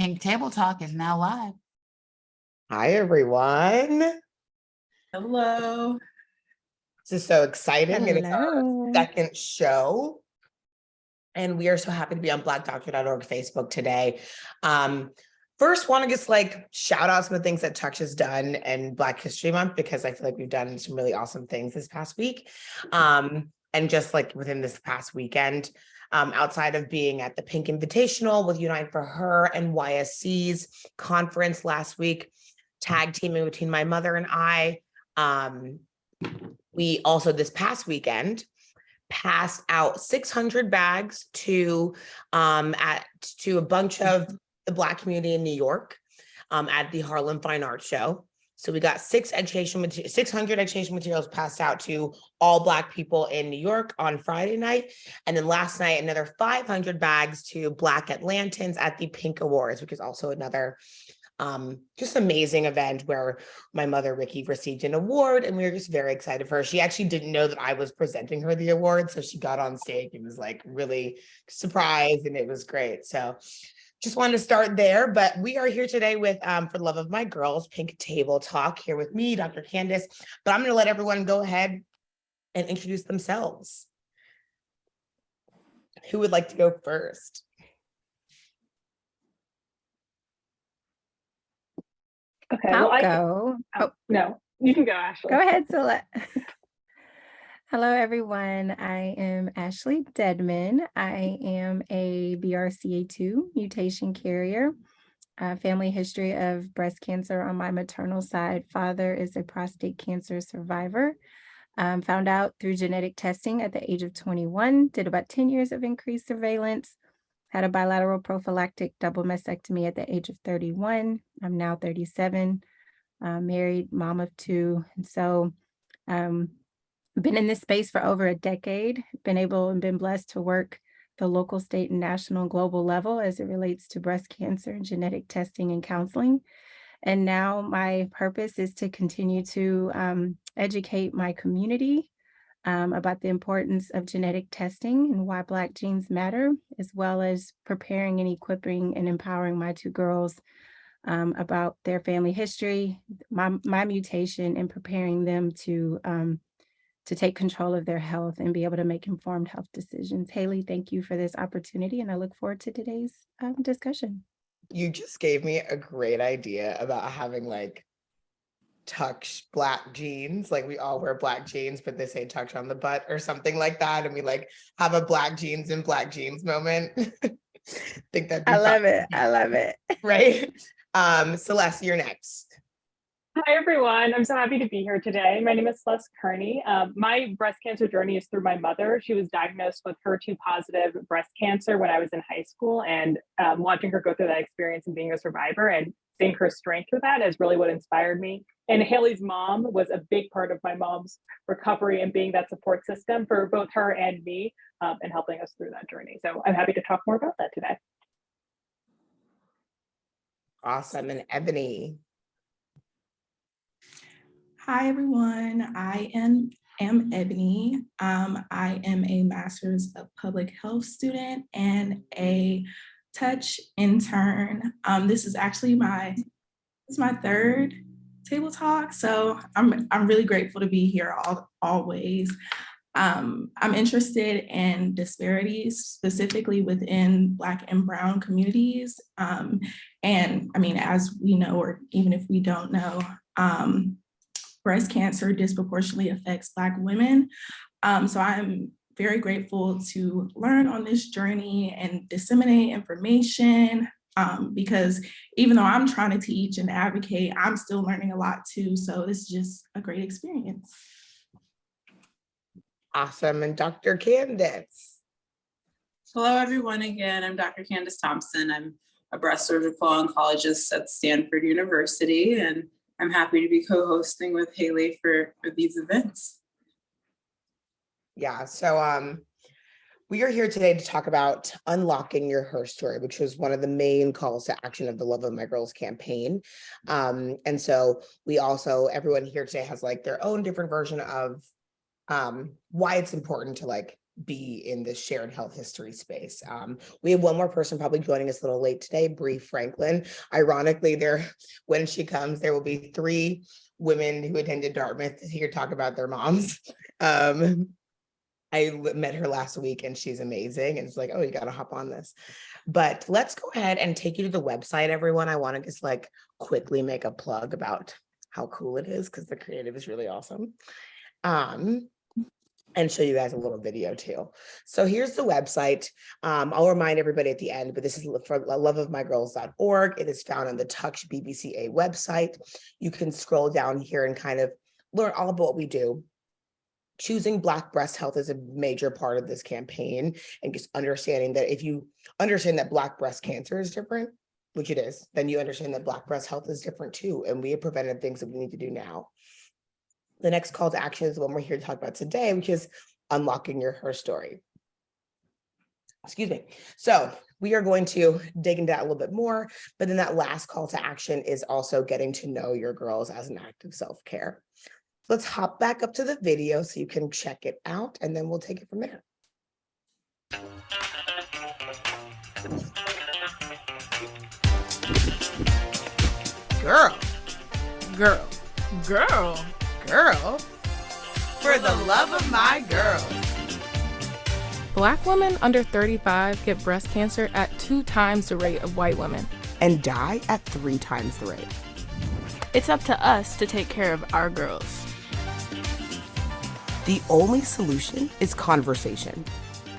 Pink Table Talk is now live. Hi, everyone. Hello. This is so exciting. It is our Hello. second show. And we are so happy to be on blackdoctor.org Facebook today. First, want to just shout out some of the things that Touch has done in Black History Month, because I feel like we've done some really awesome things this past week. And just within this past weekend, outside of being at the Pink Invitational with Unite for Her and YSC's conference last week, tag teaming between my mother and I. We also this past weekend passed out 600 bags to a bunch of the Black community in New York at the Harlem Fine Arts Show. So we got 600 education materials passed out to all Black people in New York on Friday night. And then last night, another 500 bags to Black Atlantans at the Pink Awards, which is also another just amazing event where my mother, Ricky, received an award, and we were just very excited for her. She actually didn't know that I was presenting her the award, so she got on stage and was really surprised, and it was great. So just wanted to start there, but we are here today with, for the love of my girls, Pink Table Talk, here with me, Dr. Candace, but I'm gonna let everyone go ahead and introduce themselves. Who would like to go first? Okay, I'll go. No, you can go, Ashley. Go ahead, Celeste. Hello, everyone. I am Ashley Dedman. I am a BRCA2 mutation carrier. Family history of breast cancer on my maternal side. Father is a prostate cancer survivor. Found out through genetic testing at the age of 21, did about 10 years of increased surveillance, had a bilateral prophylactic double mastectomy at the age of 31. I'm now 37, married, mom of two. And so been in this space for over a decade, been blessed to work the local, state, and national and global level as it relates to breast cancer and genetic testing and counseling. And now my purpose is to continue to educate my community about the importance of genetic testing and why Black genes matter, as well as preparing and equipping and empowering my two girls about their family history, my mutation, and preparing them to take control of their health and be able to make informed health decisions. Haley, thank you for this opportunity, and I look forward to today's discussion. You just gave me a great idea about having Touch Black jeans, we all wear Black jeans, but they say Touch on the butt or something like that, and we have a Black jeans and Black jeans moment. Think that'd be I fun. love it. I love it. Right? Celeste, you're next. Hi, everyone. I'm so happy to be here today. My name is Celeste Kearney. My breast cancer journey is through my mother. She was diagnosed with HER2 positive breast cancer when I was in high school, and watching her go through that experience and being a survivor and seeing her strength through that is really what inspired me. And Haley's mom was a big part of my mom's recovery and being that support system for both her and me, and helping us through that journey. So I'm happy to talk more about that today. Awesome. And Ebony. Hi, everyone. I am Ebony. I am a Master's of Public Health student and a Touch intern. This is actually my third table talk, so I'm really grateful to be here always. I'm interested in disparities, specifically within Black and Brown communities. And I mean, as we know, or even if we don't know, breast cancer disproportionately affects Black women. So I'm very grateful to learn on this journey and disseminate information, because even though I'm trying to teach and advocate, I'm still learning a lot too. So it's just a great experience. Awesome. And Dr. Candace. Hello, everyone. Again, I'm Dr. Candace Thompson. I'm a breast surgical oncologist at Stanford University, and I'm happy to be co-hosting with Haley for these events. Yeah, so we are here today to talk about unlocking your HERstory, which was one of the main calls to action of the Love of My Girls campaign. And so we also, everyone here today has their own different version of why it's important to be in the shared health history space. We have one more person probably joining us a little late today, Bree Franklin. Ironically, when she comes, there will be 3 women who attended Dartmouth here to talk about their moms. I met her last week and she's amazing. And it's like, oh, you got to hop on this. But let's go ahead and take you to the website, everyone. I want to just like quickly make a plug about how cool it is because the creative is really awesome. And show you guys a little video too. So here's the website. I'll remind everybody at the end, but this is for loveofmygirls.org. It is found on the Touch BBCA website. You can scroll down here and kind of learn all about what we do. Choosing Black breast health is a major part of this campaign, and just understanding that if you understand that Black breast cancer is different, which it is, then you understand that Black breast health is different too. And we have preventive things that we need to do now. The next call to action is the one we're here to talk about today, which is unlocking your HERstory. Excuse me. So we are going to dig into that a little bit more, but then that last call to action is also getting to know your girls as an act of self-care. Let's hop back up to the video so you can check it out, and then we'll take it from there. Girl, girl, girl, girl, for the love of my girls. Black women under 35 get breast cancer at 2 times the rate of white women. And die at 3 times the rate. It's up to us to take care of our girls. The only solution is conversation.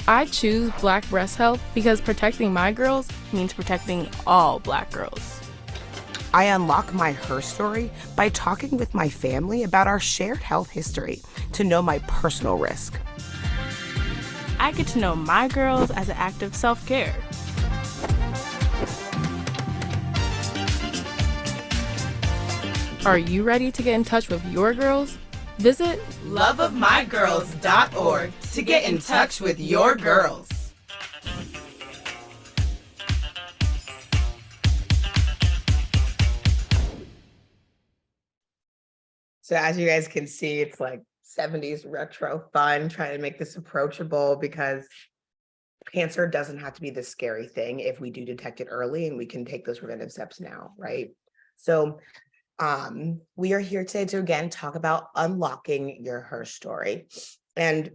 I choose Black breast health because protecting my girls means protecting all Black girls. I unlock my HERstory by talking with my family about our shared health history to know my personal risk. I get to know my girls as an act of self-care. Are you ready to get in touch with your girls? Visit loveofmygirls.org to get in touch with your girls. So as you guys can see, it's like 70s retro fun, trying to make this approachable because cancer doesn't have to be the scary thing if we do detect it early and we can take those preventive steps now, right? So we are here today to again talk about unlocking your HERstory. And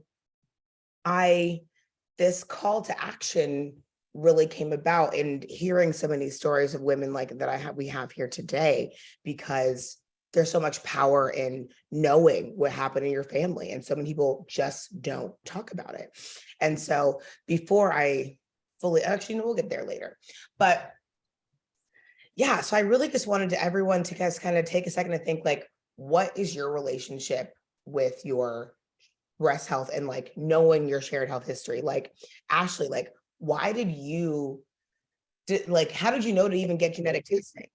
this call to action really came about in hearing so many stories of women like that we have here today, because there's so much power in knowing what happened in your family, and so many people just don't talk about it. And so before I fully, actually, no, we'll get there later, but yeah, so I really just wanted everyone to guys kind of take a second to think like, what is your relationship with your breast health and like knowing your shared health history? Like Ashley, like how did you know to even get genetic testing?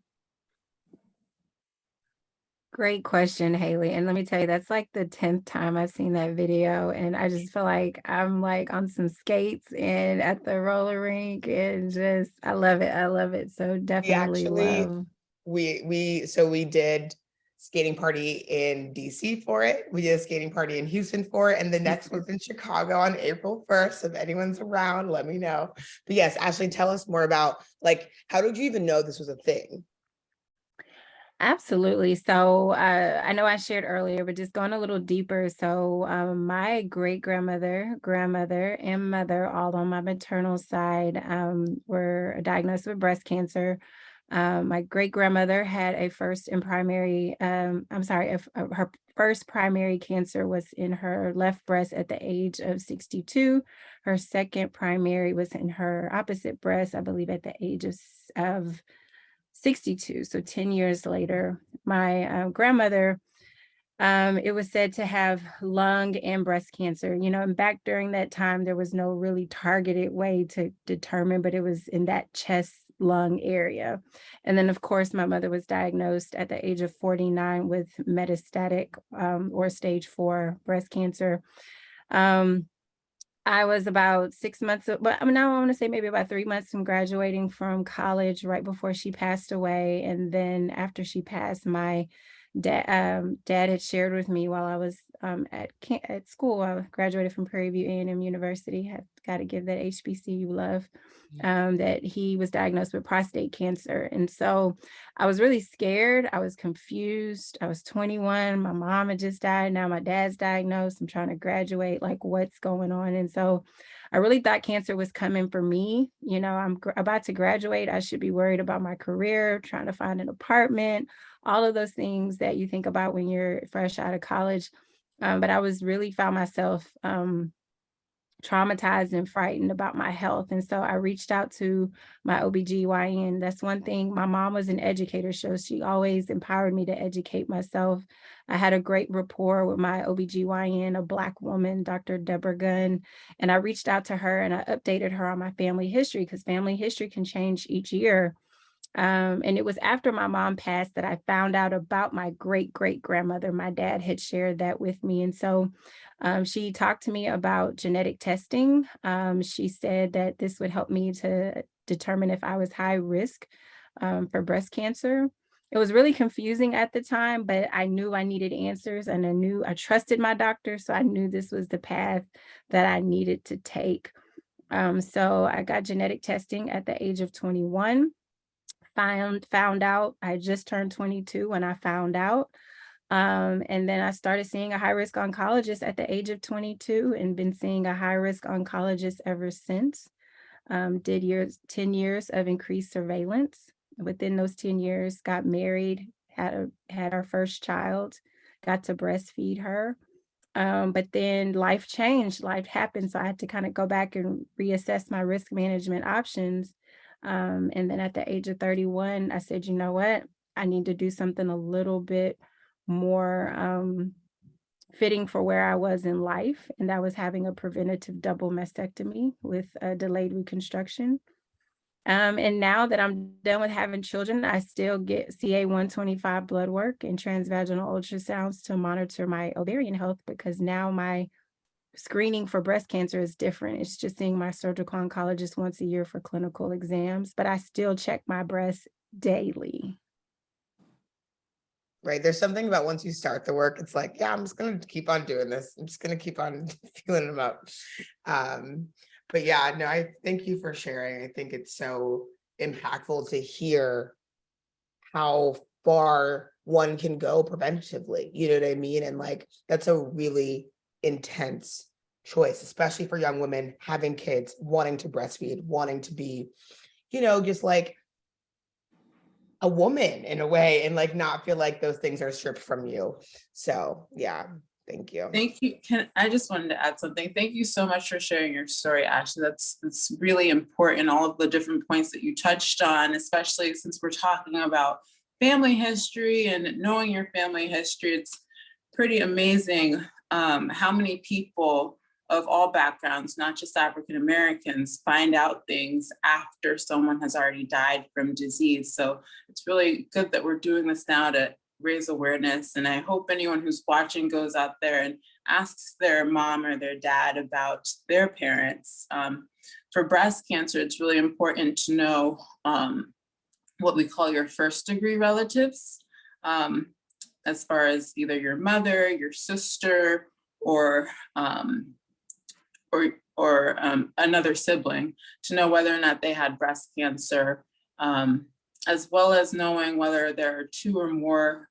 Great question, Haley. And let me tell you, that's like the 10th time I've seen that video. And I just feel like I'm like on some skates and at the roller rink, and just, I love it. I love it. So definitely love. We did skating party in DC for it. We did a skating party in Houston for it. And the next one's in Chicago on April 1st. If anyone's around, let me know. But yes, Ashley, tell us more about like, how did you even know this was a thing? Absolutely. So I know I shared earlier, but just going a little deeper. So my grandmother, and mother, all on my maternal side, were diagnosed with breast cancer. My great grandmother had her first primary cancer was in her left breast at the age of 62. Her second primary was in her opposite breast, I believe, at the age of 62. So 10 years later, my grandmother, it was said to have lung and breast cancer, and back during that time, there was no really targeted way to determine, but it was in that chest lung area. And then of course, my mother was diagnosed at the age of 49 with metastatic or stage 4 breast cancer. I was about 6 months, but now I want to say maybe about 3 months from graduating from college, right before she passed away. And then after she passed, my Dad had shared with me while I was at school. I graduated from Prairie View A&M University. Had got to give that HBCU love. That he was diagnosed with prostate cancer, and so I was really scared. I was confused. I was 21. My mom had just died. Now my dad's diagnosed. I'm trying to graduate. Like, what's going on? And so I really thought cancer was coming for me. You know, I'm about to graduate. I should be worried about my career, trying to find an apartment, all of those things that you think about when you're fresh out of college. But I was really found myself traumatized and frightened about my health. And so I reached out to my OBGYN. That's one thing. My mom was an educator, so she always empowered me to educate myself. I had a great rapport with my OBGYN, a Black woman, Dr. Deborah Gunn. And I reached out to her and I updated her on my family history, because family history can change each year. And it was after my mom passed that I found out about my great-great-grandmother. My dad had shared that with me. And so she talked to me about genetic testing. She said that this would help me to determine if I was high risk for breast cancer. It was really confusing at the time, but I knew I needed answers, and I trusted my doctor. So I knew this was the path that I needed to take. So I got genetic testing at the age of 21. Found out I just turned 22 when I found out. And then I started seeing a high-risk oncologist at the age of 22 and been seeing a high-risk oncologist ever since. Did 10 years of increased surveillance. Within those 10 years, got married, had our first child, got to breastfeed her. But then life changed, life happened. So I had to kind of go back and reassess my risk management options. And then at the age of 31, I said, you know what? I need to do something a little bit more fitting for where I was in life. And that was having a preventative double mastectomy with a delayed reconstruction. And now that I'm done with having children, I still get CA-125 blood work and transvaginal ultrasounds to monitor my ovarian health, because now my screening for breast cancer is different. It's just seeing my surgical oncologist once a year for clinical exams, but I still check my breasts daily. Right. There's something about once you start the work, it's like, yeah, I'm just going to keep on doing this. I'm just going to keep on feeling them up. But yeah, no, I thank you for sharing. I think it's so impactful to hear how far one can go preventatively. You know what I mean? And like, that's a really intense choice, especially for young women having kids, wanting to breastfeed, wanting to be, you know, just like a woman in a way, and like not feel like those things are stripped from you. So yeah, thank you. Thank you. I just wanted to add something. Thank you so much for sharing your story, Ashley. That's really important. All of the different points that you touched on, especially since we're talking about family history and knowing your family history. It's pretty amazing how many people of all backgrounds, not just African Americans, find out things after someone has already died from disease. So it's really good that we're doing this now to raise awareness. And I hope anyone who's watching goes out there and asks their mom or their dad about their parents. For breast cancer, it's really important to know what we call your first degree relatives, as far as either your mother, your sister, or another sibling, to know whether or not they had breast cancer, as well as knowing whether there are two or more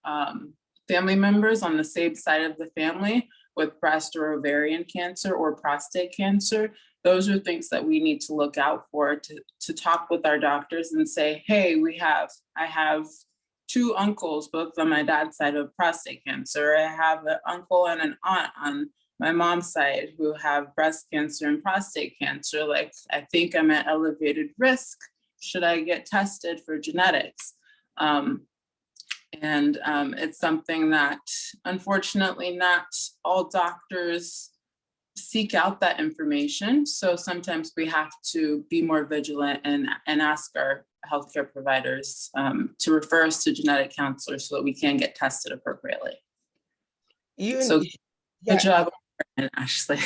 family members on the same side of the family with breast or ovarian cancer or prostate cancer. Those are things that we need to look out for, to talk with our doctors and say, hey, I have two uncles, both on my dad's side, of prostate cancer. I have an uncle and an aunt on my mom's side who have breast cancer and prostate cancer. Like, I think I'm at elevated risk. Should I get tested for genetics? It's something that unfortunately not all doctors seek out that information. So sometimes we have to be more vigilant and ask our healthcare providers to refer us to genetic counselors so that we can get tested appropriately. Good job, Ashley.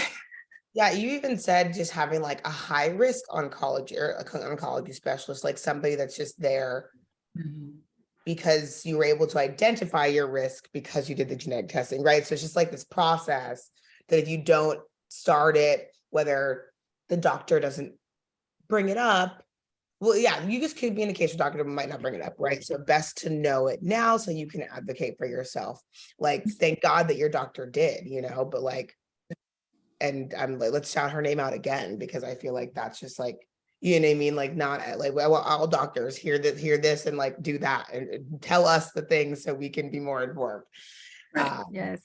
Yeah, you even said just having like a high risk oncology or oncology specialist, like somebody that's just there because you were able to identify your risk because you did the genetic testing, right? So it's just like this process that if you don't start it, whether the doctor doesn't bring it up, well, yeah, you just could be in a case where doctor might not bring it up, right? So best to know it now so you can advocate for yourself. Like, thank God that your doctor did, but like, and I'm like, let's shout her name out again, because I feel like that's just like, you know what I mean? Like, not like, well, all doctors hear this and like do that and tell us the things so we can be more informed. Right. Yes.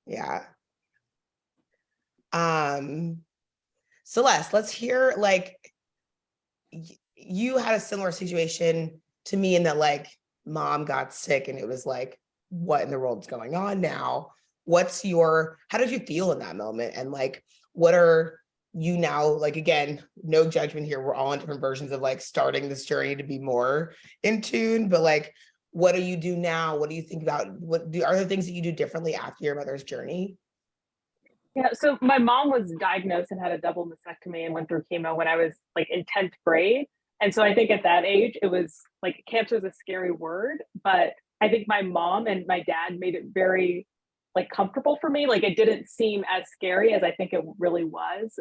Yeah. Celeste, let's hear, like, you had a similar situation to me in that, like, mom got sick and it was like, what in the world's going on now? How did you feel in that moment? And like, what are you now, like, again, no judgment here. We're all on different versions of like starting this journey to be more in tune, but like, what do you do now? What do you think about, are there things that you do differently after your mother's journey? Yeah, so my mom was diagnosed and had a double mastectomy and went through chemo when I was like in 10th grade. And so I think at that age, it was like cancer is a scary word, but I think my mom and my dad made it very like comfortable for me. Like it didn't seem as scary as I think it really was.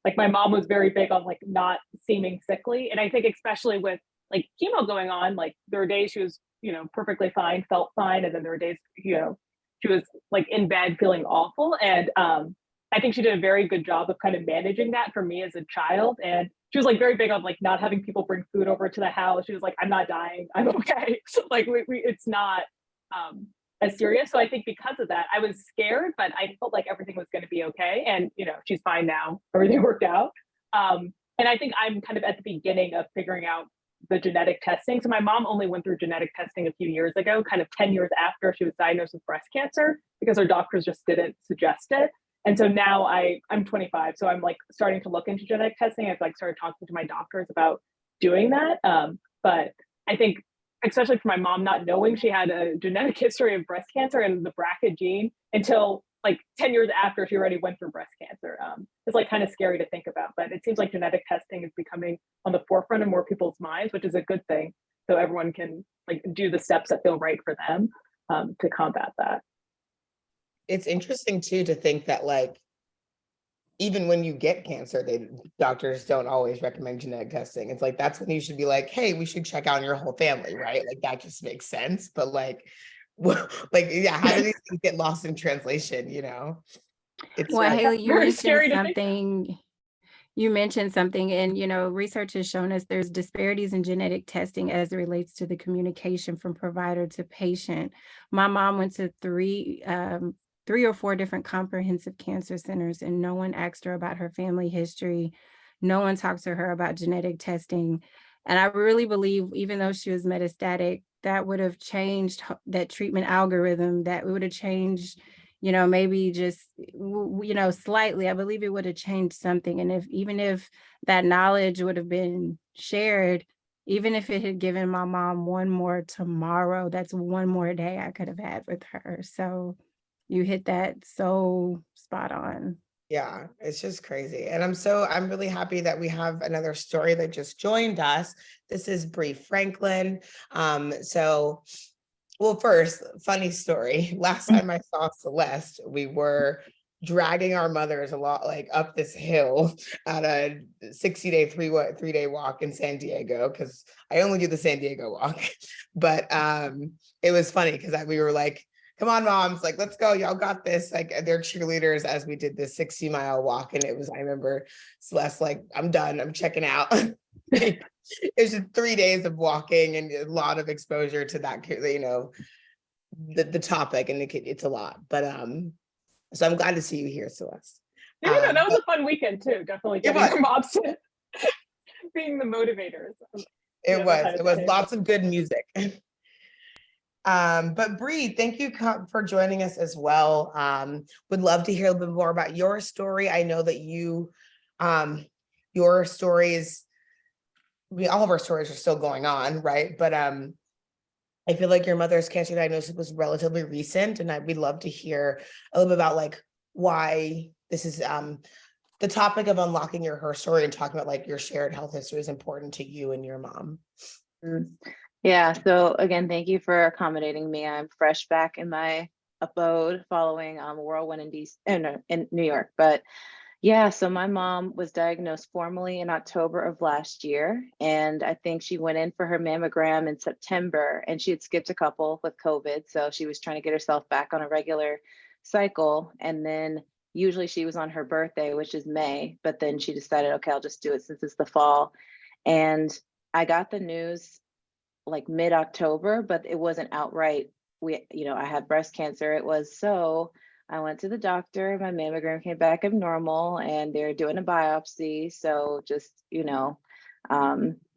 Like my mom was very big on like not seeming sickly. And I think especially with like chemo going on, like there were days she was, perfectly fine, felt fine. And then there were days, she was like in bed feeling awful. And I think she did a very good job of kind of managing that for me as a child. And she was like very big on like not having people bring food over to the house. She was like, I'm not dying, I'm okay. Like it's not as serious. So I think because of that, I was scared, but I felt like everything was going to be okay. And she's fine now. Everything worked out. And I think I'm kind of at the beginning of figuring out the genetic testing. So my mom only went through genetic testing a few years ago, kind of 10 years after she was diagnosed with breast cancer, because her doctors just didn't suggest it. And so now I'm 25, so I'm like starting to look into genetic testing. I've like started talking to my doctors about doing that. But I think, especially for my mom, not knowing she had a genetic history of breast cancer and the BRCA gene until like 10 years after she already went through breast cancer, it's like kind of scary to think about. But it seems like genetic testing is becoming on the forefront of more people's minds, which is a good thing. So everyone can like do the steps that feel right for them to combat that. It's interesting too to think that like, even when you get cancer, doctors don't always recommend genetic testing. It's like, that's when you should be like, hey, we should check out your whole family, right? Like that just makes sense. But like, like, yeah, how do these things get lost in translation? It's Well, Haley, you very mentioned scary to think. something. You mentioned something, and research has shown us there's disparities in genetic testing as it relates to the communication from provider to patient. My mom went to three or four different comprehensive cancer centers, and no one asked her about her family history. No one talked to her about genetic testing. And I really believe, even though she was metastatic, that would have changed that treatment algorithm, that would have changed maybe just, slightly. I believe it would have changed something. And even if that knowledge would have been shared, even if it had given my mom one more tomorrow, that's one more day I could have had with her. So you hit that so spot on. Yeah, it's just crazy. And I'm really happy that we have another story that just joined us. This is Bree Franklin. Well, first, funny story. Last time I saw Celeste, we were dragging our mothers a lot, like up this hill at a 60-day, three-day walk in San Diego, because I only do the San Diego walk. But it was funny because we were like, come on, moms, like, let's go. Y'all got this. Like, they're cheerleaders as we did this 60-mile walk. And I remember Celeste, like, I'm done. I'm checking out. It's just 3 days of walking and a lot of exposure to that, the topic, and it's a lot. But so I'm glad to see you here, Celeste. That was a fun weekend too. Definitely getting our moms to being the motivators. It was lots of good music. But Bree, thank you for joining us as well. Would love to hear a little bit more about your story. I know that your stories, all of our stories are still going on, right? But I feel like your mother's cancer diagnosis was relatively recent, and we'd love to hear a little bit about like why this is the topic of unlocking your HERstory and talking about like your shared health history is important to you and your mom. Yeah, so again, thank you for accommodating me. I'm fresh back in my abode following a whirlwind in no, in New York. But yeah, so my mom was diagnosed formally in October of last year, and I think she went in for her mammogram in September, and she had skipped a couple with COVID, so she was trying to get herself back on a regular cycle. And then usually she was on her birthday, which is May, but then she decided, okay, I'll just do it since it's the fall. And I got the news like mid-October, but it wasn't outright. I had breast cancer. It was so I went to the doctor, my mammogram came back abnormal and they're doing a biopsy. So just,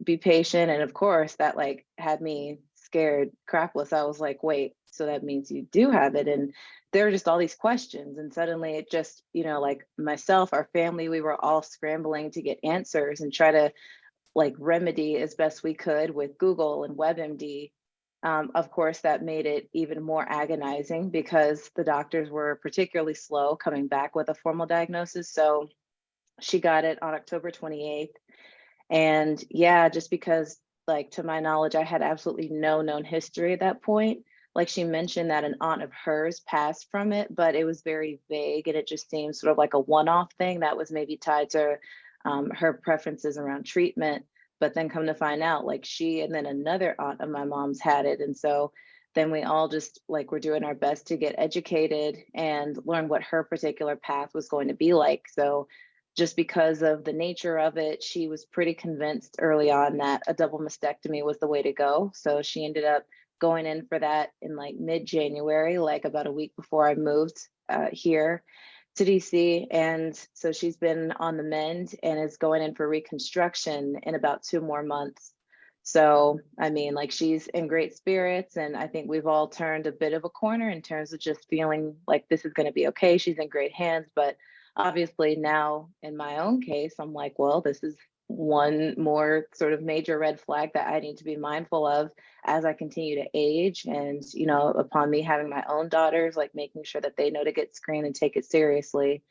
be patient. And of course that like had me scared crapless. I was like, wait, so that means you do have it. And there were just all these questions. And suddenly it just, like myself, our family, we were all scrambling to get answers and try to like remedy as best we could with Google and WebMD. Of course, that made it even more agonizing because the doctors were particularly slow coming back with a formal diagnosis. So she got it on October 28th. And yeah, just because, like, to my knowledge, I had absolutely no known history at that point. Like she mentioned that an aunt of hers passed from it, but it was very vague and it just seemed sort of like a one-off thing that was maybe tied to her preferences around treatment. But then come to find out, like she and then another aunt of my mom's had it. And so then we all just like were doing our best to get educated and learn what her particular path was going to be like. So just because of the nature of it, she was pretty convinced early on that a double mastectomy was the way to go. So she ended up going in for that in like mid-January, like about a week before I moved here to DC. And so she's been on the mend and is going in for reconstruction in about 2 more months. So, I mean, like she's in great spirits. And I think we've all turned a bit of a corner in terms of just feeling like this is going to be okay. She's in great hands. But obviously now in my own case, I'm like, well, this is one more sort of major red flag that I need to be mindful of as I continue to age. And, upon me having my own daughters, like making sure that they know to get screened and take it seriously.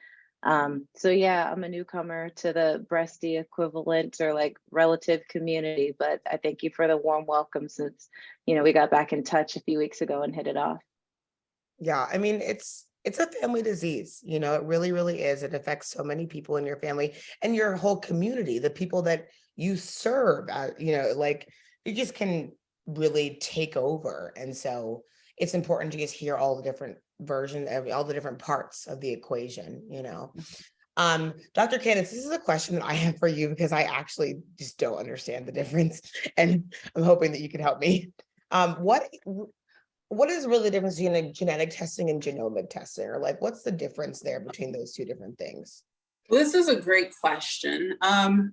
So yeah, I'm a newcomer to the breasty equivalent or like relative community, but I thank you for the warm welcome since, we got back in touch a few weeks ago and hit it off. Yeah, I mean, it's a family disease, it really, really is. It affects so many people in your family and your whole community, the people that you serve, like you just can really take over. And so it's important to just hear all the different versions of all the different parts of the equation, Dr. Candace, this is a question that I have for you because I actually just don't understand the difference. And I'm hoping that you can help me. What is really the difference between genetic testing and genomic testing? Or like, what's the difference there between those two different things? Well, this is a great question.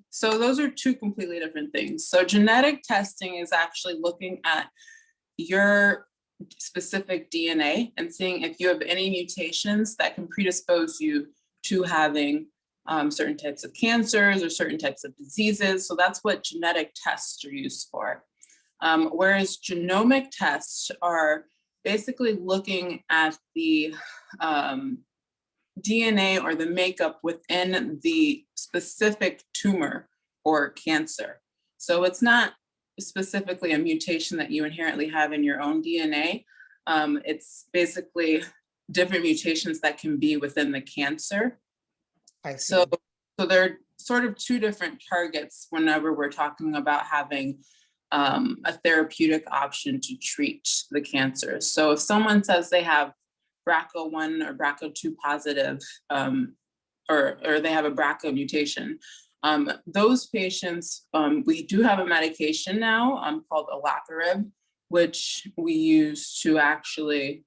So those are two completely different things. So genetic testing is actually looking at your specific DNA and seeing if you have any mutations that can predispose you to having certain types of cancers or certain types of diseases. So that's what genetic tests are used for. Whereas genomic tests are basically looking at the DNA or the makeup within the specific tumor or cancer. So it's not specifically a mutation that you inherently have in your own DNA. It's basically different mutations that can be within the cancer. So they're sort of two different targets whenever we're talking about having a therapeutic option to treat the cancer. So if someone says they have BRCA1 or BRCA2 positive, or they have a BRCA mutation, those patients, we do have a medication now called olaparib, which we use to actually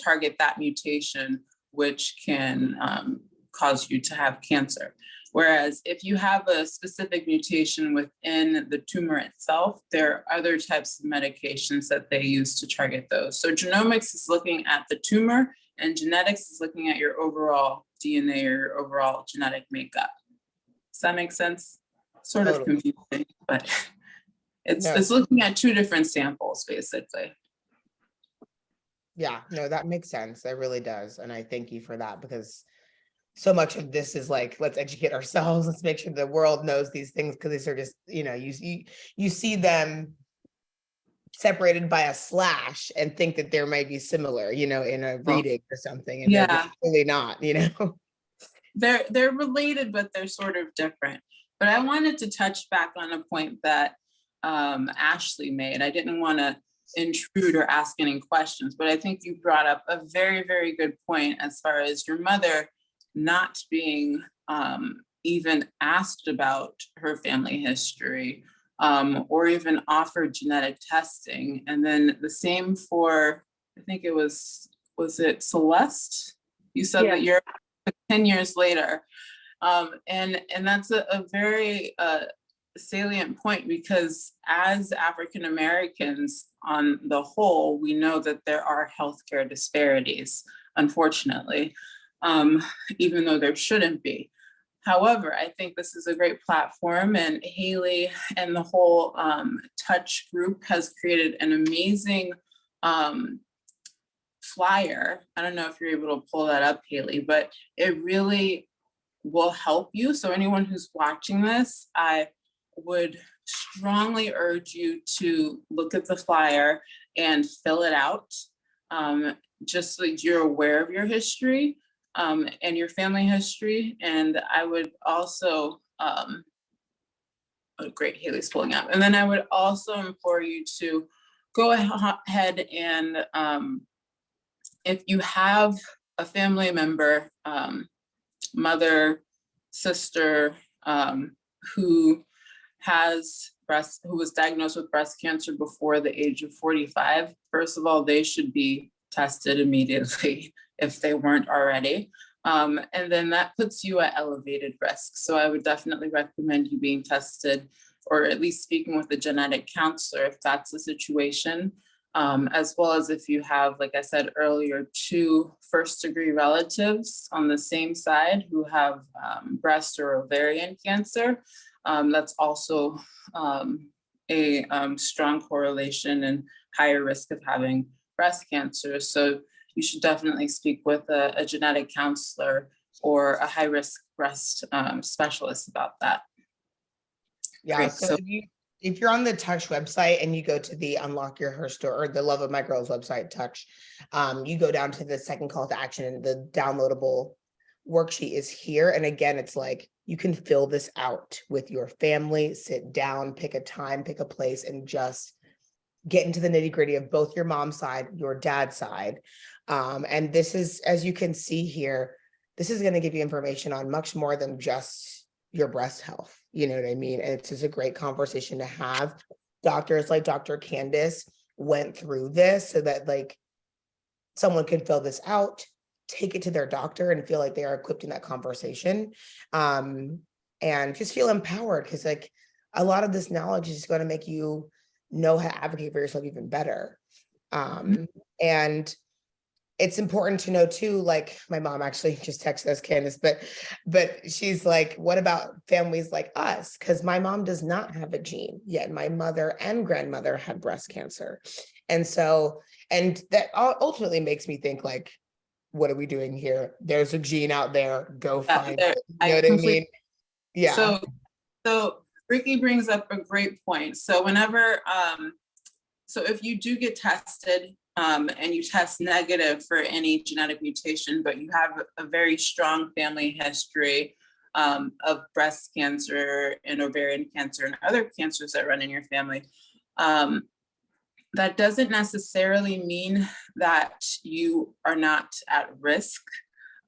target that mutation, which can cause you to have cancer. Whereas if you have a specific mutation within the tumor itself, there are other types of medications that they use to target those. So genomics is looking at the tumor and genetics is looking at your overall DNA or your overall genetic makeup. Does that make sense? Sort of confusing, but it's looking at two different samples, basically. Yeah, no, that makes sense. That really does. And I thank you for that because so much of this is like, let's educate ourselves. Let's make sure the world knows these things because these are just, you see them separated by a slash and think that there might be similar, you know, in a reading or something, and they're Yeah. just really not, you know. They're related, but they're sort of different. But I wanted to touch back on a point that Ashley made. I didn't want to intrude or ask any questions, but I think you brought up a very, very good point as far as your mother not being even asked about her family history, or even offered genetic testing. And then the same for, I think it was it Celeste? You said that you're 10 years later. And that's a very salient point, because as African Americans on the whole, we know that there are healthcare disparities, unfortunately, even though there shouldn't be. However, I think this is a great platform, and Haley and the whole Touch group has created an amazing flyer. I don't know if you're able to pull that up, Haley, but it really will help you. So anyone who's watching this, I would strongly urge you to look at the flyer and fill it out, just so you're aware of your history and your family history. And I would also, oh great, Haley's pulling up. And then I would also implore you to go ahead and if you have a family member, mother, sister, who was diagnosed with breast cancer before the age of 45, first of all, they should be tested immediately if they weren't already. And then that puts you at elevated risk. So I would definitely recommend you being tested, or at least speaking with a genetic counselor if that's the situation. As well as if you have, like I said earlier, 2 first-degree relatives on the same side who have breast or ovarian cancer. That's also a strong correlation and higher risk of having breast cancer. So you should definitely speak with a genetic counselor or a high-risk breast specialist about that. Yeah, Great. so if you're on the Touch website and you go to the Unlock Your HERstory, or the Love of My Girls website, Touch, you go down to the second call to action, and the downloadable worksheet is here. And again, it's like, you can fill this out with your family, sit down, pick a time, pick a place, and just get into the nitty-gritty of both your mom's side, your dad's side. And this is, as you can see here, this is going to give you information on much more than just your breast health. You know what I mean? And it's just a great conversation to have. Doctors like Dr. Candace went through this so that like someone can fill this out, take it to their doctor, and feel like they are equipped in that conversation, and just feel empowered, because like a lot of this knowledge is going to make you know how to advocate for yourself even better. And it's important to know too, like my mom actually just texted us, Candace, but she's like, what about families like us? Because my mom does not have a gene, yet my mother and grandmother had breast cancer. And so, and that ultimately makes me think like, what are we doing here? There's a gene out there, go find it. You know what I mean? Yeah. So Ricky brings up a great point. So whenever, so if you do get tested, and you test negative for any genetic mutation, but you have a very strong family history of breast cancer and ovarian cancer and other cancers that run in your family, that doesn't necessarily mean that you are not at risk.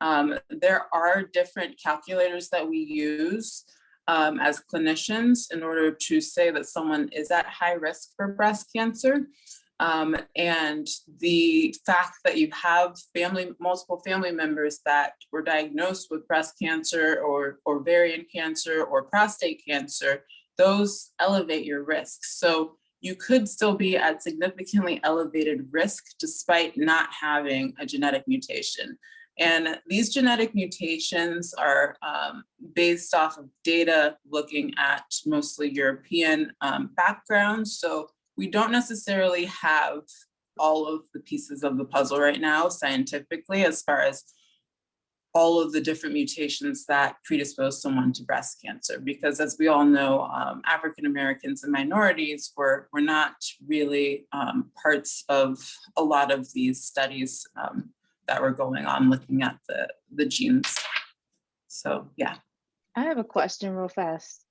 There are different calculators that we use as clinicians in order to say that someone is at high risk for breast cancer. And the fact that you have multiple family members that were diagnosed with breast cancer or ovarian cancer or prostate cancer, those elevate your risk. So you could still be at significantly elevated risk despite not having a genetic mutation. And these genetic mutations are based off of data looking at mostly European backgrounds. So we don't necessarily have all of the pieces of the puzzle right now scientifically as far as all of the different mutations that predispose someone to breast cancer. Because as we all know, African Americans and minorities were not really parts of a lot of these studies that were going on looking at the genes. So yeah. I have a question real fast.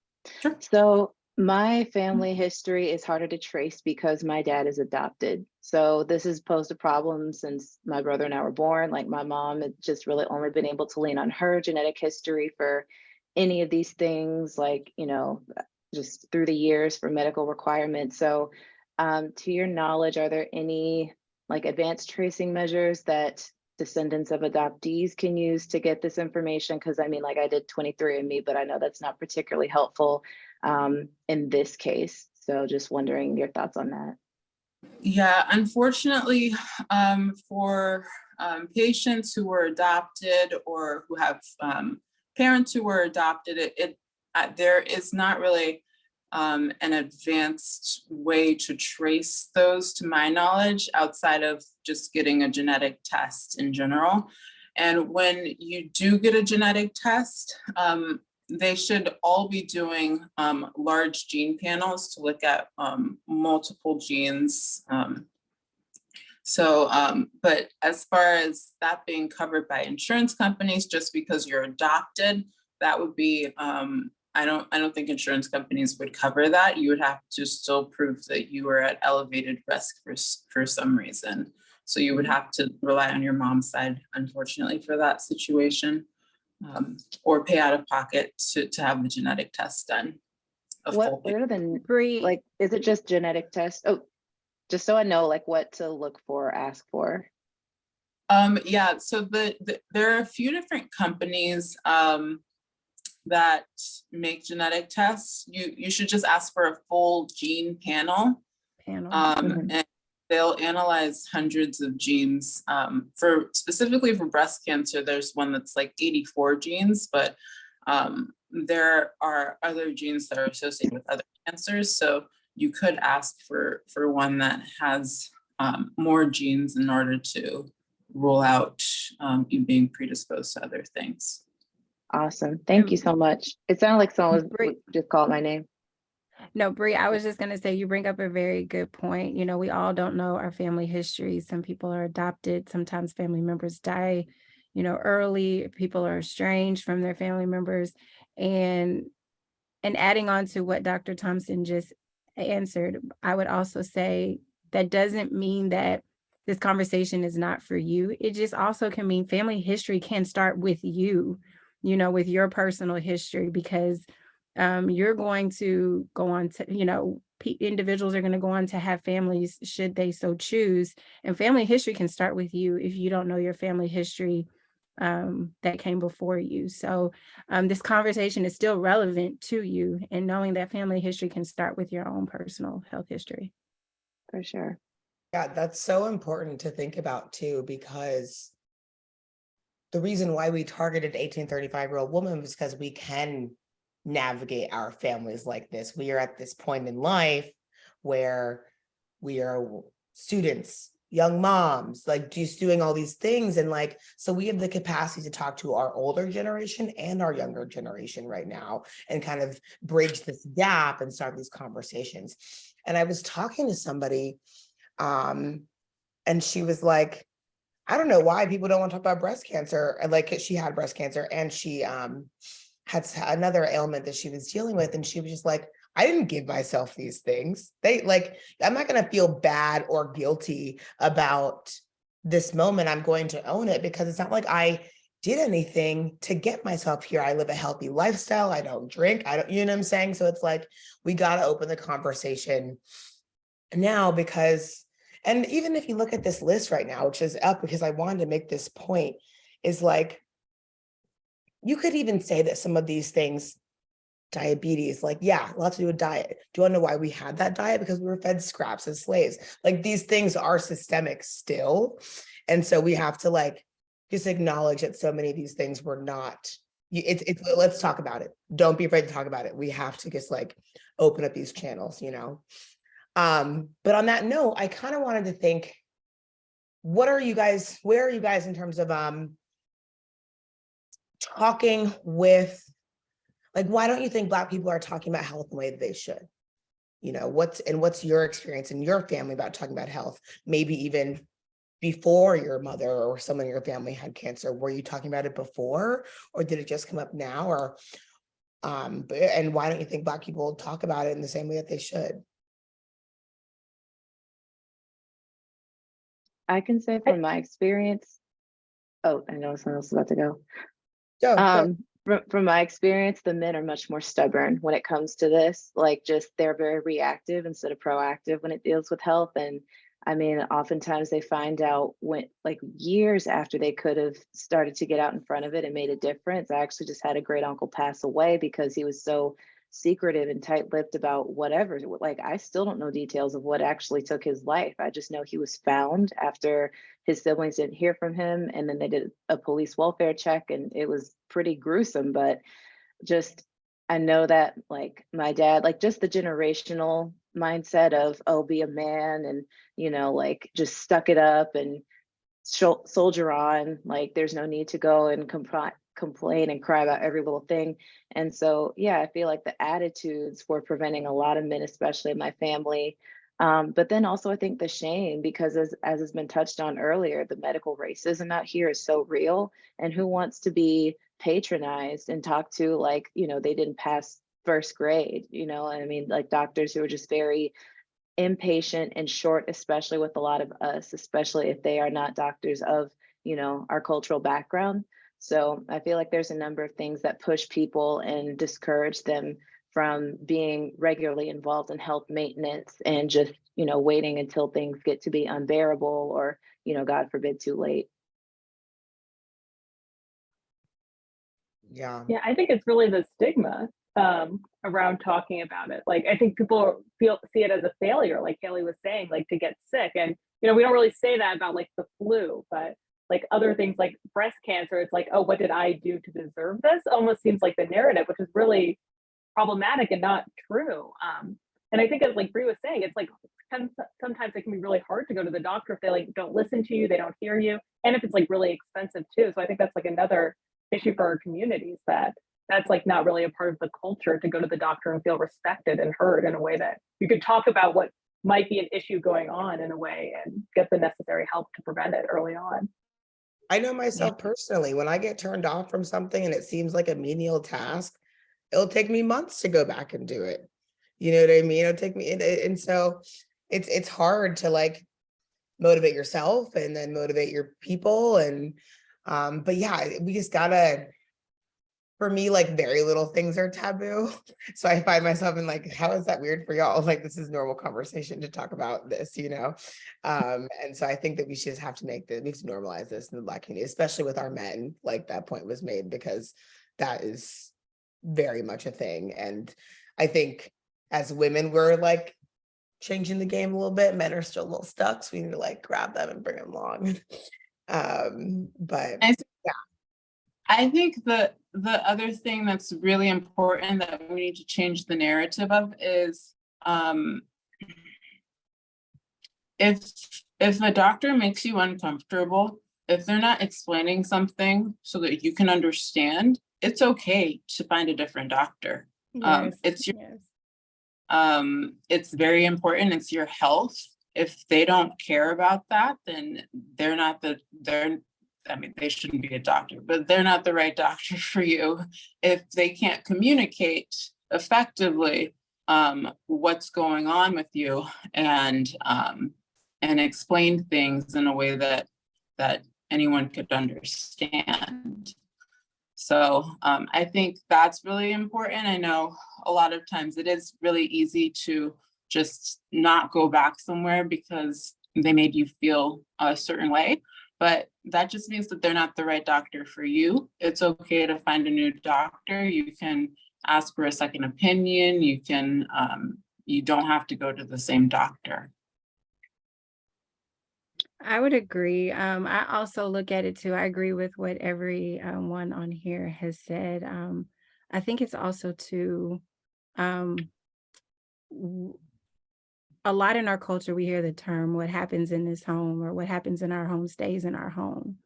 Sure. So my family history is harder to trace because my dad is adopted. So this has posed a problem since my brother and I were born. Like my mom has just really only been able to lean on her genetic history for any of these things, like, you know, just through the years for medical requirements. So to your knowledge, are there any like advanced tracing measures that descendants of adoptees can use to get this information? Because I mean, like I did 23andMe, but I know that's not particularly helpful in this case. So just wondering your thoughts on that. Yeah, unfortunately, for patients who were adopted or who have parents who were adopted, there is not really an advanced way to trace those, to my knowledge, outside of just getting a genetic test in general. And when you do get a genetic test, they should all be doing large gene panels to look at multiple genes. But as far as that being covered by insurance companies, just because you're adopted, that would be, I don't think insurance companies would cover that. You would have to still prove that you were at elevated risk for some reason. So you would have to rely on your mom's side, unfortunately, for that situation. Or pay out of pocket to have the genetic test done. What are the, Bree, like, is it just genetic tests? Oh, just so I know like what to look for or ask for. Yeah, so there are a few different companies that make genetic tests. You should just ask for a full gene panel. And they'll analyze hundreds of genes. Specifically for breast cancer, there's one that's like 84 genes, but there are other genes that are associated with other cancers. So you could ask for one that has more genes in order to rule out you being predisposed to other things. Awesome. Thank you so much. It sounded like someone Bree, just called my name. no, Bree, I was just going to say, you bring up a very good point. You know, we all don't know our family history. Some people are adopted. Sometimes family members die, you know, early. People are estranged from their family members. And adding on to what Dr. Thompson just answered, I would also say that doesn't mean that this conversation is not for you. It just also can mean family history can start with you, you know, with your personal history, because you're going to go on to, you know, individuals are going to go on to have families should they so choose. And family history can start with you if you don't know your family history that came before you. So this conversation is still relevant to you, and knowing that family history can start with your own personal health history. For sure. Yeah, that's so important to think about too, because the reason why we targeted 18-35-year-old women was because we can navigate our families like this. We are at this point in life where we are students, young moms, like just doing all these things. And like, so we have the capacity to talk to our older generation and our younger generation right now and kind of bridge this gap and start these conversations. And I was talking to somebody and she was like, I don't know why people don't want to talk about breast cancer. And like, she had breast cancer and she had another ailment that she was dealing with. And she was just like, I didn't give myself these things. I'm not going to feel bad or guilty about this moment. I'm going to own it because it's not like I did anything to get myself here. I live a healthy lifestyle. I don't drink. You know what I'm saying? So it's like, we got to open the conversation now because, and even if you look at this list right now, which is up because I wanted to make this point, is like, you could even say that some of these things, diabetes, like, yeah, a lot to do with diet. Do you want to know why we had that diet? Because we were fed scraps as slaves. Like these things are systemic still. And so we have to like, just acknowledge that so many of these things were not, let's talk about it. Don't be afraid to talk about it. We have to just like open up these channels, you know? But on that note, I kind of wanted to think, where are you guys in terms of talking with, like, why don't you think Black people are talking about health the way that they should? You know, what's your experience in your family about talking about health? Maybe even before your mother or someone in your family had cancer. Were you talking about it before, or did it just come up now? Or and why don't you think Black people talk about it in the same way that they should? I can say from my experience. Oh, I know someone else is about to go. Go. From my experience, the men are much more stubborn when it comes to this. Like, just they're very reactive instead of proactive when it deals with health. And I mean, oftentimes they find out when, like, years after they could have started to get out in front of it and made a difference. I actually just had a great uncle pass away because he was so secretive and tight-lipped about whatever. Like, I still don't know details of what actually took his life. I just know he was found after his siblings didn't hear from him, and then they did a police welfare check, and it was pretty gruesome. But just, I know that, like, my dad, like, just the generational mindset of, oh, be a man, and, you know, like, just stuck it up and soldier on. Like, there's no need to go and complain and cry about every little thing. And so, yeah, I feel like the attitudes were preventing a lot of men, especially in my family. But then also, I think the shame, because as has been touched on earlier, the medical racism out here is so real. And who wants to be patronized and talked to like, you know, they didn't pass first grade, you know? And I mean, like, doctors who are just very impatient and short, especially with a lot of us, especially if they are not doctors of, you know, our cultural background. So I feel like there's a number of things that push people and discourage them from being regularly involved in health maintenance and just, you know, waiting until things get to be unbearable or, you know, God forbid, too late. Yeah. Yeah, I think it's really the stigma around talking about it. Like, I think people see it as a failure, like Haley was saying, like, to get sick. And, you know, we don't really say that about like the flu, but like other things like breast cancer, it's like, oh, what did I do to deserve this? Almost seems like the narrative, which is really problematic and not true. And I think, as like Bree was saying, it's like sometimes it can be really hard to go to the doctor if they like don't listen to you, they don't hear you, and if it's like really expensive too. So I think that's like another issue for our communities, that's like not really a part of the culture to go to the doctor and feel respected and heard in a way that you could talk about what might be an issue going on in a way and get the necessary help to prevent it early on. I know myself personally, when I get turned off from something and it seems like a menial task, it'll take me months to go back and do it. You know what I mean? It'll take me, and so it's hard to like motivate yourself and then motivate your people. And but yeah, we just gotta, for me, like, very little things are taboo. So I find myself in like, how is that weird for y'all? Like, this is normal conversation to talk about this, you know? And so I think that we should just have to we have to normalize this in the Black community, especially with our men. Like, that point was made because that is very much a thing. And I think as women, we're like changing the game a little bit. Men are still a little stuck, so we need to like grab them and bring them along. But yeah. I think the other thing that's really important that we need to change the narrative of is if a doctor makes you uncomfortable, if they're not explaining something so that you can understand, it's okay to find a different doctor. It's very important. It's your health. If they don't care about that, then they shouldn't be a doctor, but they're not the right doctor for you if they can't communicate effectively what's going on with you and explain things in a way that anyone could understand. So I think that's really important. I know a lot of times it is really easy to just not go back somewhere because they made you feel a certain way. But that just means that they're not the right doctor for you. It's okay to find a new doctor. You can ask for a second opinion. You can, you don't have to go to the same doctor. I would agree. I also look at it too. I agree with what every one on here has said. I think it's also too, a lot in our culture, we hear the term, what happens in this home or what happens in our home stays in our home.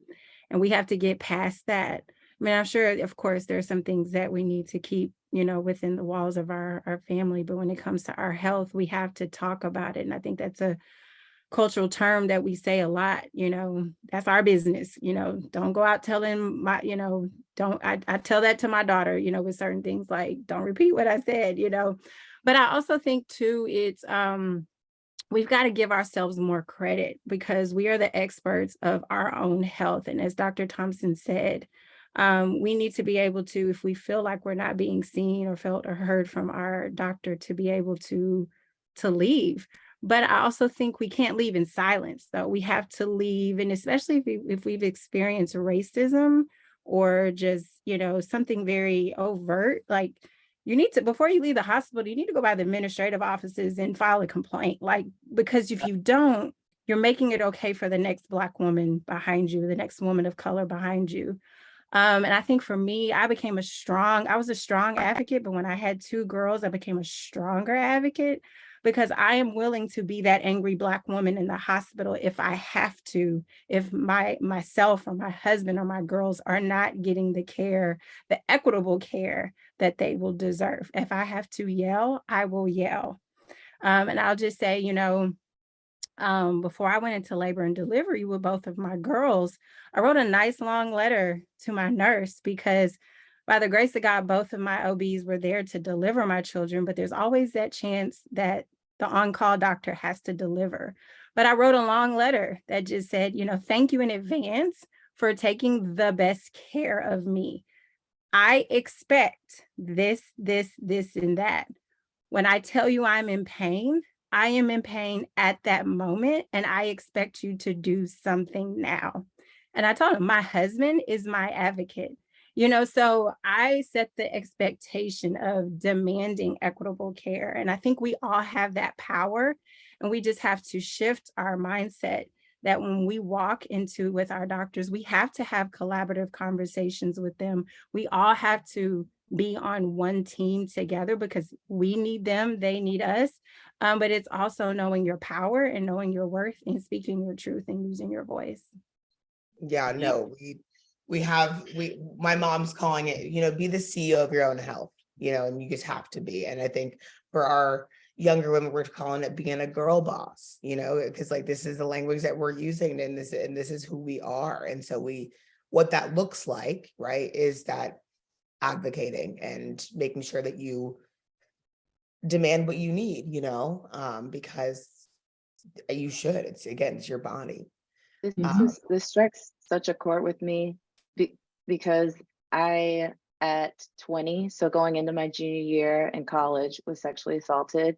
And we have to get past that I mean, I'm sure, of course, there are some things that we need to keep, within the walls of our family. But when it comes to our health, we have to talk about it. And I think that's a cultural term that we say a lot, that's our business, don't go out telling my, don't, I tell that to my daughter, with certain things like, don't repeat what I said, but I also think too, it's, we've got to give ourselves more credit because we are the experts of our own health. And as Dr. Thompson said, we need to be able to, if we feel like we're not being seen or felt or heard from our doctor, to be able to leave. But I also think we can't leave in silence, though. We have to leave, and especially if we've experienced racism or just, something very overt, like you need to, before you leave the hospital, you need to go by the administrative offices and file a complaint, like, because if you don't, you're making it okay for the next Black woman behind you, the next woman of color behind you. And I think for me, I was a strong advocate, but when I had two girls, I became a stronger advocate because I am willing to be that angry Black woman in the hospital if I have to, if myself or my husband or my girls are not getting the care, the equitable care that they will deserve. If I have to yell, I will yell. And I'll just say, before I went into labor and delivery with both of my girls, I wrote a nice long letter to my nurse because by the grace of God, both of my OBs were there to deliver my children, but there's always that chance that the on-call doctor has to deliver. But I wrote a long letter that just said, thank you in advance for taking the best care of me. I expect this, and that. When I tell you I'm in pain, I am in pain at that moment, and I expect you to do something now. And I told him my husband is my advocate, so I set the expectation of demanding equitable care. And I think we all have that power, and we just have to shift our mindset that when we walk into with our doctors, we have to have collaborative conversations with them. We all have to be on one team together because we need them, they need us. But it's also knowing your power and knowing your worth and speaking your truth and using your voice. Yeah, no, my mom's calling it, be the CEO of your own health, and you just have to be. And I think for our younger women, we're calling it being a girl boss, because like this is the language that we're using, and this is who we are. And so what that looks like, right, is that advocating and making sure that you demand what you need, because you should. It's your body. This strikes such a chord with me because I, at 20, so going into my junior year in college, was sexually assaulted.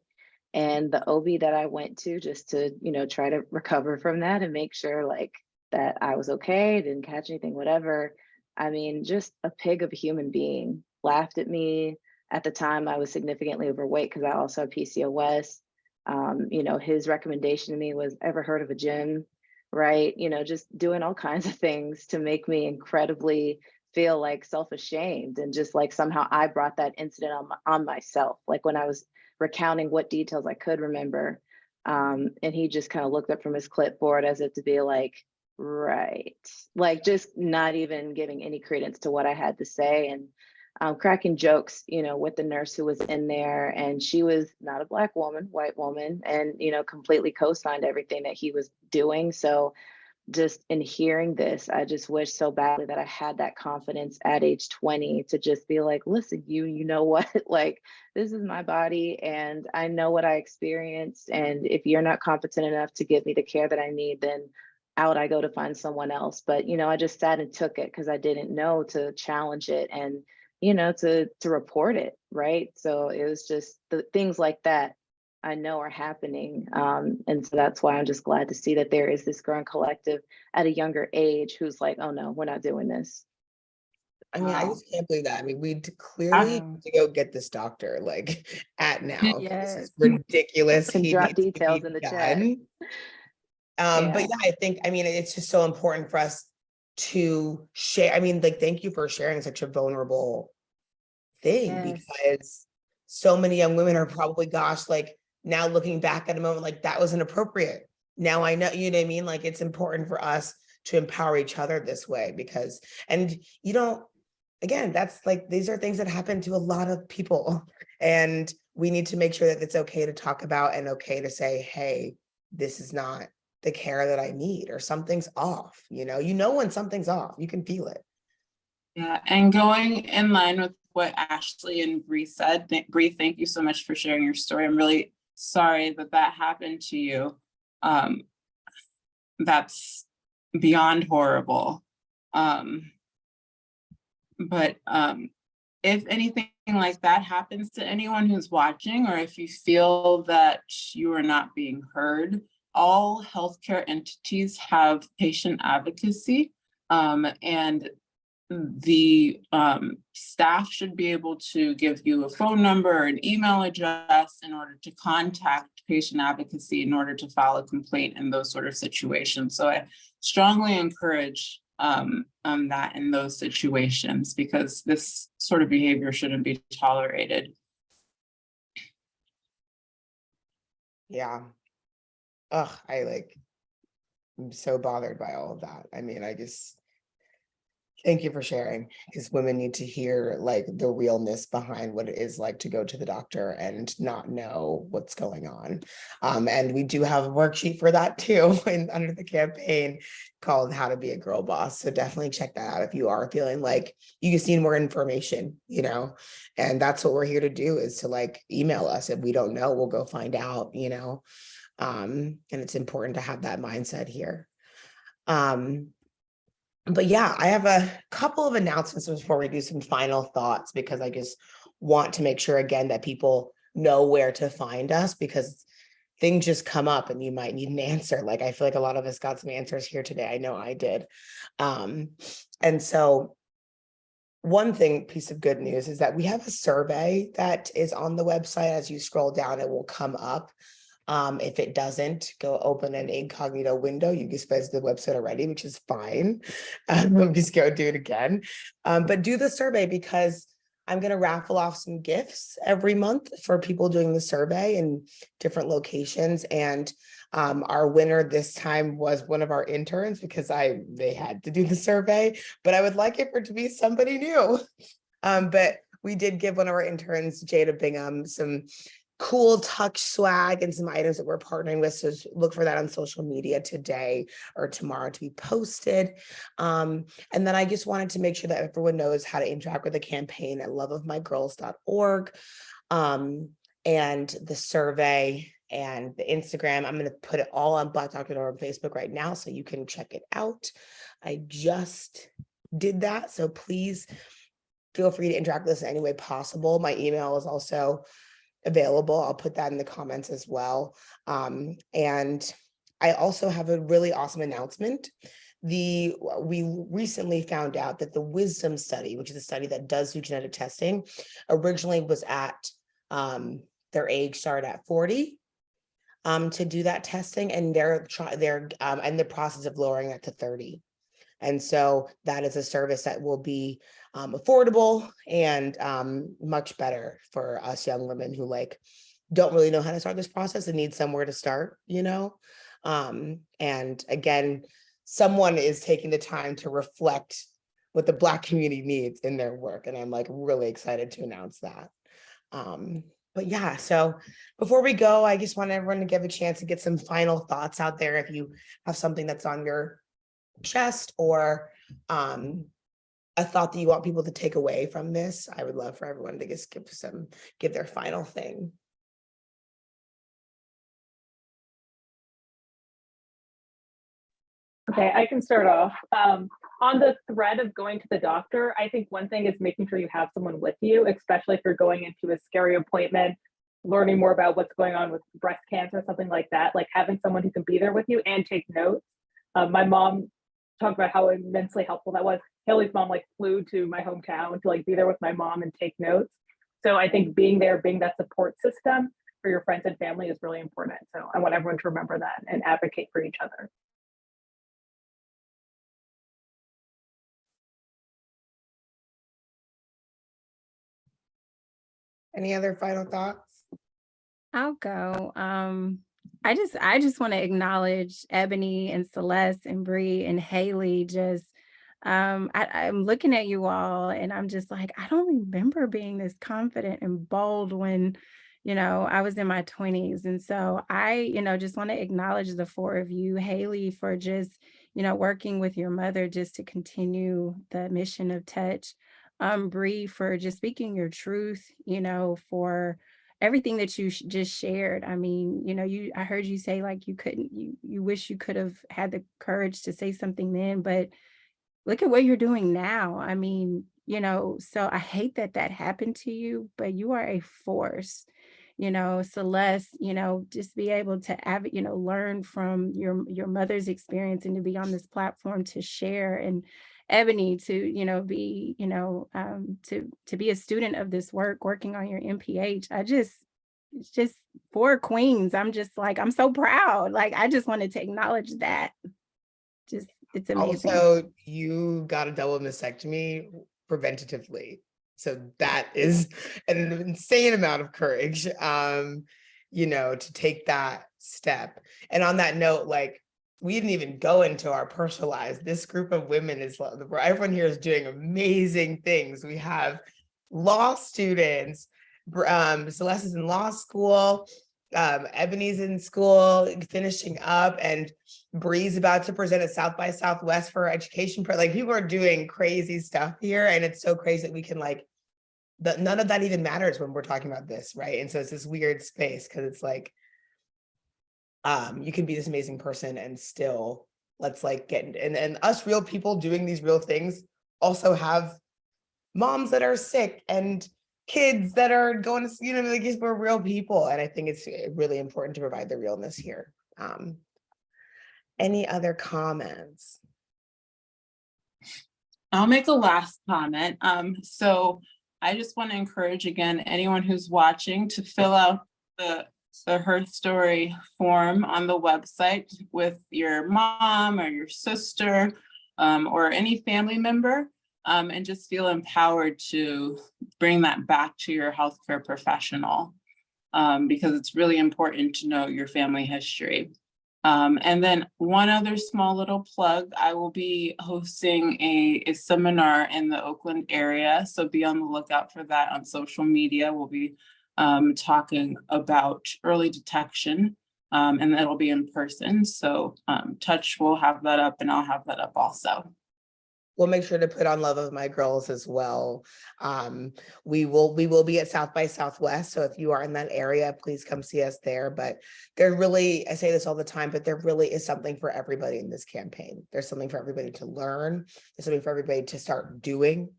And the OB that I went to just to, try to recover from that and make sure like that I was okay, didn't catch anything, whatever. I mean, just a pig of a human being, laughed at me. At the time, I was significantly overweight because I also had PCOS. His recommendation to me was, ever heard of a gym, right? Just doing all kinds of things to make me incredibly feel like self-ashamed, and just like somehow I brought that incident on myself. Like when I was recounting what details I could remember, and he just kind of looked up from his clipboard as if to be like, right, like just not even giving any credence to what I had to say, and cracking jokes, with the nurse who was in there, and she was not a Black woman, white woman, and completely co-signed everything that he was doing. So just in hearing this, I just wish so badly that I had that confidence at age 20 to just be like, listen, you know what, like, this is my body and I know what I experienced. And if you're not competent enough to give me the care that I need, then out I go to find someone else. But, I just sat and took it because I didn't know to challenge it and, to report it. Right. So it was just the things like that I know are happening. And so that's why I'm just glad to see that there is this growing collective at a younger age who's like, oh no, we're not doing this. I mean, I just can't believe that. I mean, we clearly need to go get this doctor like at now. This is ridiculous. Can He drop needs to details be in the done. chat. But yeah, I mean, it's just so important for us to share. I mean, like, thank you for sharing such a vulnerable thing, because so many young women are probably, gosh, like now looking back at a moment like that was inappropriate. Now I know, you know what I mean? Like, it's important for us to empower each other this way, because, and again, that's like, these are things that happen to a lot of people. And we need to make sure that it's okay to talk about and okay to say, hey, this is not the care that I need, or something's off. You know when something's off, you can feel it. Yeah, and going in line with what Ashley and Bree said, Bree, thank you so much for sharing your story. I'm really sorry that that happened to you. That's beyond horrible. But if anything like that happens to anyone who's watching, or if you feel that you are not being heard, all healthcare entities have patient advocacy, and the staff should be able to give you a phone number or an email address in order to contact patient advocacy in order to file a complaint in those sort of situations. So I strongly encourage that in those situations, because this sort of behavior shouldn't be tolerated. Yeah. Ugh, I'm so bothered by all of that. I mean, thank you for sharing, because women need to hear like the realness behind what it is like to go to the doctor and not know what's going on. And we do have a worksheet for that too, under the campaign called How to Be a Girl Boss. So definitely check that out if you are feeling like you just need more information, and that's what we're here to do, is to like email us. If we don't know, we'll go find out, and it's important to have that mindset here. But yeah, I have a couple of announcements before we do some final thoughts, because I just want to make sure again that people know where to find us, because things just come up and you might need an answer. Like, I feel like a lot of us got some answers here today. I know I did. And so one piece of good news is that we have a survey that is on the website. As you scroll down, it will come up. If it doesn't, go open an incognito window. You just visit the website already, which is fine. Just go do it again. But do the survey, because I'm going to raffle off some gifts every month for people doing the survey in different locations. And our winner this time was one of our interns, because they had to do the survey, but I would like it for it to be somebody new. But we did give one of our interns, Jada Bingham, some cool Tuck swag and some items that we're partnering with. So look for that on social media today or tomorrow to be posted. And then I just wanted to make sure that everyone knows how to interact with the campaign at loveofmygirls.org, and the survey and the Instagram. I'm going to put it all on Black Doctor on Facebook right now, so you can check it out. I just did that. So please feel free to interact with us in any way possible. My email is also available. I'll put that in the comments as well. And I also have a really awesome announcement. We recently found out that the Wisdom study, which is a study that does do genetic testing, originally was at their age started at 40 to do that testing, and they're in the process of lowering that to 30. And so that is a service that will be affordable and much better for us young women who don't really know how to start this process and need somewhere to start, and again, someone is taking the time to reflect what the Black community needs in their work. And I'm really excited to announce that. But yeah, so before we go, I just want everyone to give a chance to get some final thoughts out there. If you have something that's on your chest, or a thought that you want people to take away from this, I would love for everyone to just give their final thing. Okay, I can start off. On the thread of going to the doctor, I think one thing is making sure you have someone with you, especially if you're going into a scary appointment, learning more about what's going on with breast cancer, something like that, like having someone who can be there with you and take notes. My mom talked about how immensely helpful that was. Haley's mom flew to my hometown to be there with my mom and take notes. So I think being there, being that support system for your friends and family is really important. So I want everyone to remember that and advocate for each other. Any other final thoughts? I'll go. I just want to acknowledge Ebony and Celeste and Bree and Haley, just I'm looking at you all and I'm just like, I don't remember being this confident and bold when, I was in my 20s. And so I, just want to acknowledge the four of you, Haley, for just, working with your mother just to continue the mission of Touch. Bree, for just speaking your truth, for everything that you just shared. I mean, I heard you say like you wish you could have had the courage to say something then, but look at what you're doing now. I mean, so I hate that that happened to you, but you are a force. Celeste, just be able to learn from your mother's experience and to be on this platform to share, and Ebony to, be, to be a student of this work, working on your MPH. It's just four queens. I'm just like, I'm so proud. Like, I just wanted to acknowledge that. Just, it's amazing. Also, you got a double mastectomy preventatively. So that is an insane amount of courage, to take that step. And on that note, like, we didn't even go into our personal lives. This group of women everyone here is doing amazing things. We have law students, Celeste is in law school, Ebony's in school, finishing up, and Bree's about to present at South by Southwest for education. Like, people are doing crazy stuff here, and it's so crazy that we can none of that even matters when we're talking about this, right? And so it's this weird space because it's like, you can be this amazing person and still let's get and us real people doing these real things also have moms that are sick and kids that are going to, we're real people. And I think it's really important to provide the realness here. Any other comments? I'll make a last comment. So I just want to encourage again, anyone who's watching to fill out the HERstory form on the website with your mom or your sister or any family member. And just feel empowered to bring that back to your healthcare professional because it's really important to know your family history. And then one other small little plug, I will be hosting a seminar in the Oakland area. So be on the lookout for that on social media. We'll be talking about early detection and that'll be in person. So Touch will have that up and I'll have that up also. We'll make sure to put on Love of My Girls as well. We will be at South by Southwest. So if you are in that area, please come see us there. But there really, I say this all the time, but there really is something for everybody in this campaign. There's something for everybody to learn. There's something for everybody to start doing.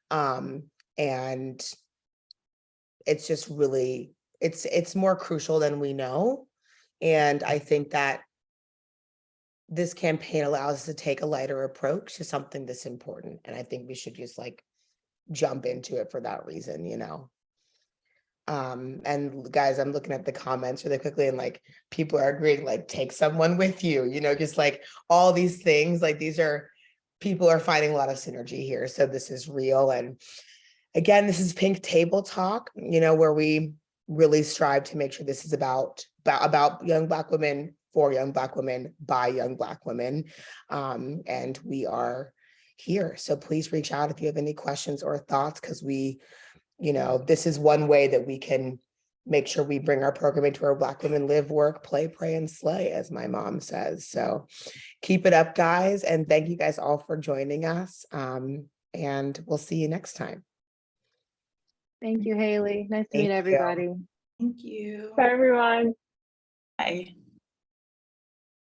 And it's just really, it's more crucial than we know. And I think that this campaign allows us to take a lighter approach to something that's important. And I think we should just jump into it for that reason, And guys, I'm looking at the comments really quickly and people are agreeing, take someone with you, just all these things, people are finding a lot of synergy here. So this is real. And again, this is Pink Table Talk, where we really strive to make sure this is about young Black women, for young Black women, by young Black women. And we are here. So please reach out if you have any questions or thoughts, because this is one way that we can make sure we bring our programming to where Black women live, work, play, pray, and slay, as my mom says. So keep it up, guys. And thank you guys all for joining us. And we'll see you next time. Thank you, Haley. Nice to meet everybody. Thank you. Bye, everyone. Bye.